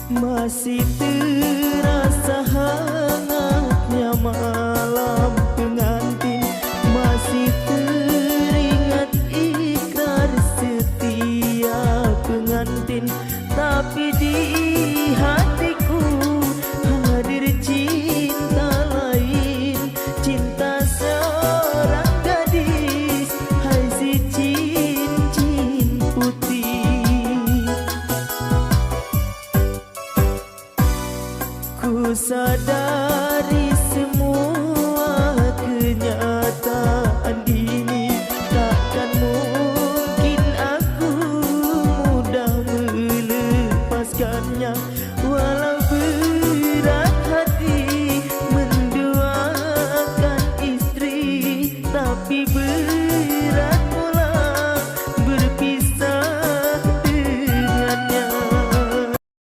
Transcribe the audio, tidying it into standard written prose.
Masih terasa hangatnya malam pengantin, masih teringat ikrar setia pengantin. Tapi di hatiku hadir cinta lain, cinta seorang gadis, hai si cincin putih. Ku sadar